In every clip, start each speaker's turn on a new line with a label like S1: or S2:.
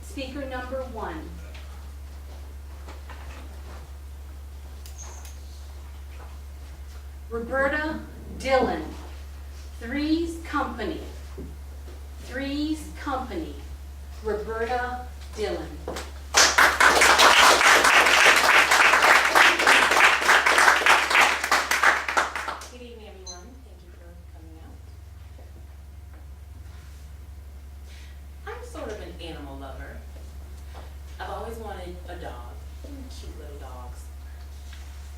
S1: Speaker number 1. Roberta Dillon, Three's Company. Three's Company. Roberta Dillon.
S2: Good evening, everyone. Thank you for coming out. I'm sort of an animal lover. I've always wanted a dog, cute little dogs,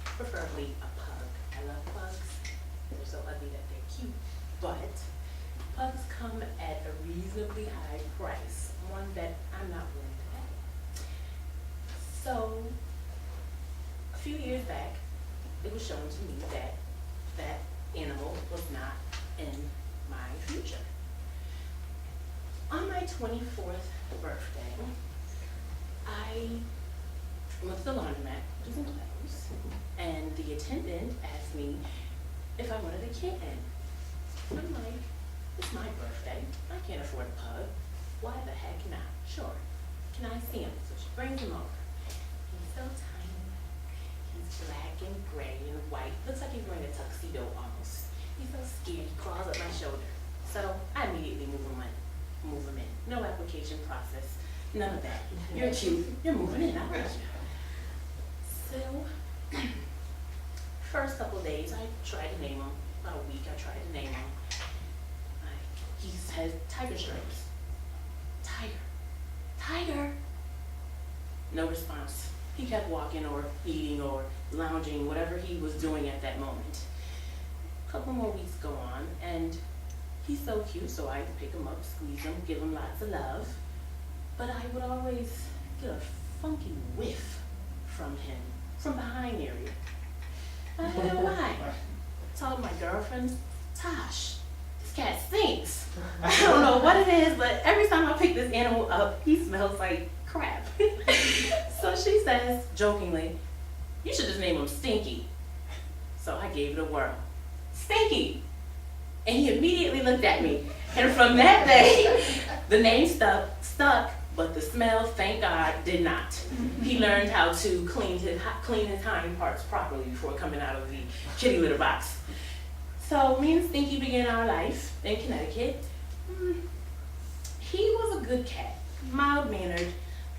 S2: preferably a pug. I love pugs. They're so ugly that they're cute, but pugs come at a reasonably high price, one that I'm not willing to pay. So, a few years back, it was shown to me that that animal was not in my future. On my 24th birthday, I went to the laundromat to do some clothes, and the attendant asked me if I wanted a kitten. I'm like, it's my birthday. I can't afford a pug. Why the heck not? Sure. Can I see him? So she brings him over. He's so tiny. He's black and gray and white. Looks like he's wearing a tuxedo almost. He's so scared. He crawls up my shoulder. So I immediately move him in. No application process. None of that. You're cute. You're moving in. I want you. So, first couple of days, I tried to name him. About a week, I tried to name him. He has tiger stripes. Tiger. No response. He kept walking or eating or lounging, whatever he was doing at that moment. A couple more weeks go on, and he's so cute, so I pick him up, squeeze him, give him lots of love. But I would always get a funky whiff from him, from behind area. I don't know why. Told my girlfriend, Tosh, this cat stinks. I don't know what it is, but every time I pick this animal up, he smells like crap. So she says, jokingly, you should just name him Stinky. So I gave it a whirl. Stinky! And he immediately looked at me. And from that day, the name stuck, but the smell, thank God, did not. He learned how to clean his hind parts properly before coming out of the kitty litter box. So me and Stinky began our life in Connecticut. He was a good cat, mild-mannered.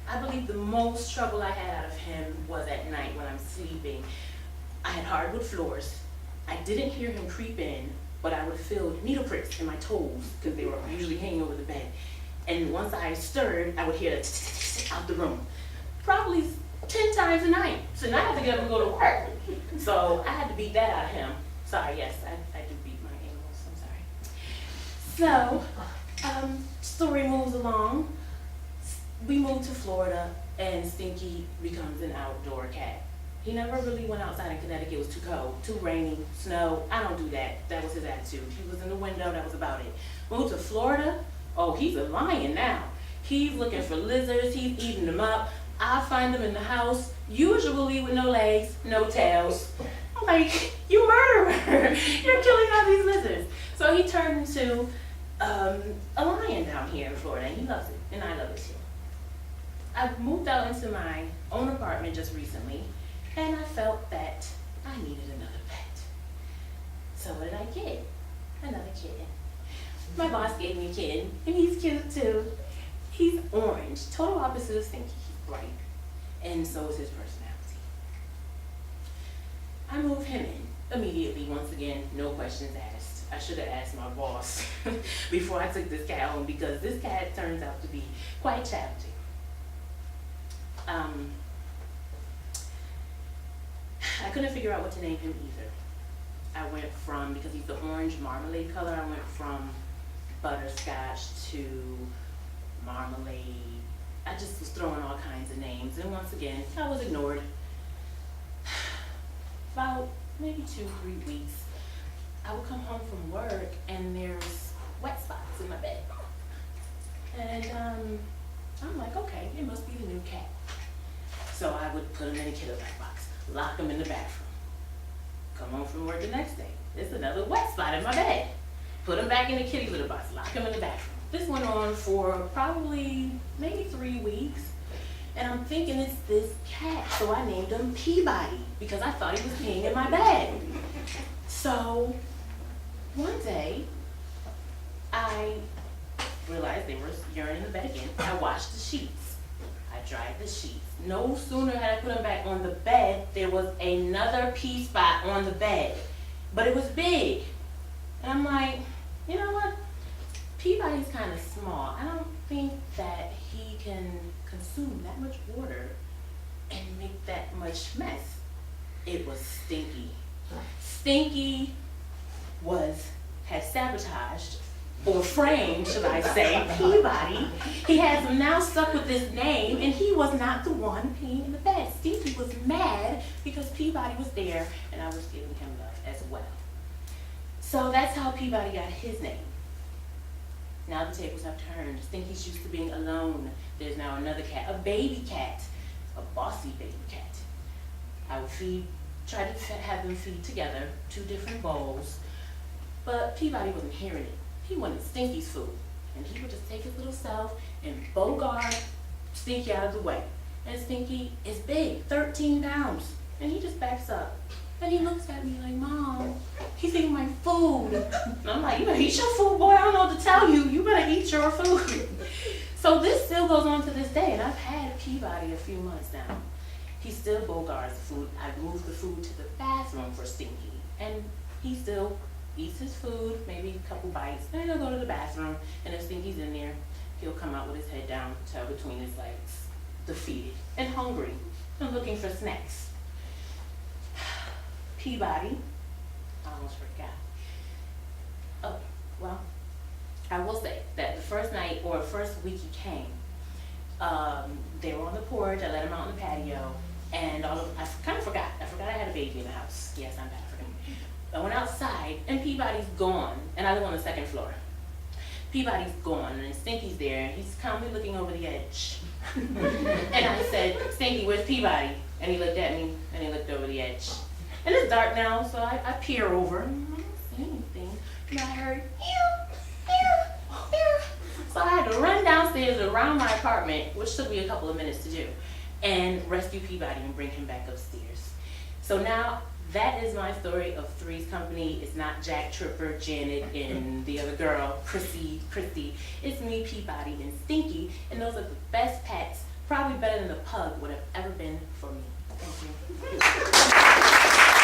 S2: I believe the most trouble I had out of him was at night when I'm sleeping. I had hardwood floors. I didn't hear him creep in, but I would feel needle pricks in my toes because they were usually hanging over the bed. And once I stirred, I would hear it out the room. Probably 10 times a night. So now I have to get up and go to work. So I had to beat that out of him. Sorry, yes, I do beat my animals, I'm sorry. So, story moves along. We moved to Florida and Stinky becomes an outdoor cat. He never really went outside in Connecticut. It was too cold, too rainy, snow. I don't do that. That was his attitude. He was in the window, that was about it. Moved to Florida, oh, he's a lion now. He's looking for lizards, he's eating them up. I find them in the house, usually with no legs, no tails. I'm like, you murderer, you're killing all these lizards. So he turned into a lion down here in Florida, and he loves it, and I love it too. I moved out into my own apartment just recently, and I felt that I needed another pet. So what did I get? Another kitten. My boss gave me a kitten, and he's cute too. He's orange, total opposite of Stinky. He's bright, and so is his personality. I moved him in immediately, once again, no questions asked. I should have asked my boss before I took this cat home because this cat turns out to be quite challenging. I couldn't figure out what to name him either. I went from, because he's the orange marmalade color, I went from butterscotch to marmalade. I just was throwing all kinds of names, and once again, I was ignored. About maybe 2-3 weeks, I would come home from work and there's wet spots in my bed. And I'm like, okay, it must be the new cat. So I would put him in a kitty litter box, lock him in the bathroom. Come home from work the next day, there's another wet spot in my bed. Put him back in the kitty litter box, lock him in the bathroom. This went on for probably maybe 3 weeks. And I'm thinking it's this cat, so I named him Peabody because I thought he was peeing in my bed. So one day, I realized they were urinating in the bed again. I washed the sheets. I dried the sheets. No sooner had I put them back on the bed, there was another pee spot on the bed. But it was big. And I'm like, you know what? Peabody's kind of small. I don't think that he can consume that much water and make that much mess. It was Stinky. Stinky had sabotaged, or framed, should I say, Peabody. He has him now stuck with this name, and he was not the one peeing in the bed. Stinky was mad because Peabody was there, and I was giving him love as well. So that's how Peabody got his name. Now the tables have turned. Stinky's used to being alone. There's now another cat, a baby cat, a bossy baby cat. I would try to have them feed together, 2 different bowls, but Peabody wasn't hearing it. He wanted Stinky's food, and he would just take his little self and bogart Stinky out of the way. And Stinky is big, 13 pounds, and he just backs up. And he looks at me like, Mom, he's eating my food. And I'm like, you better eat your food, boy. I don't know what to tell you. You better eat your food. So this still goes on to this day, and I've had Peabody a few months now. He still bogarts the food. I moved the food to the bathroom for Stinky, and he still eats his food, maybe a couple bites, then he'll go to the bathroom, and if Stinky's in there, he'll come out with his head down, tail between his legs, defeated and hungry and looking for snacks. Peabody, I almost forgot. Oh, well, I will say that the first night or first week he came, they were on the porch. I let him out on the patio, and I kind of forgot. I forgot I had a baby in the house. Yes, I'm bad for him. I went outside, and Peabody's gone, and I live on the 2nd floor. Peabody's gone, and Stinky's there, and he's calmly looking over the edge. And I said, Stinky, where's Peabody? And he looked at me, and he looked over the edge. And it's dark now, so I peer over, and I don't see anything. And I heard, ew, ew, ew. So I had to run downstairs around my apartment, which took me a couple of minutes to do, and rescue Peabody and bring him back upstairs. So now, that is my story of Three's Company. It's not Jack, Tripper, Janet, and the other girl, Christy. It's me, Peabody, and Stinky, and those are the best pets, probably better than the pug would have ever been for me. Thank you.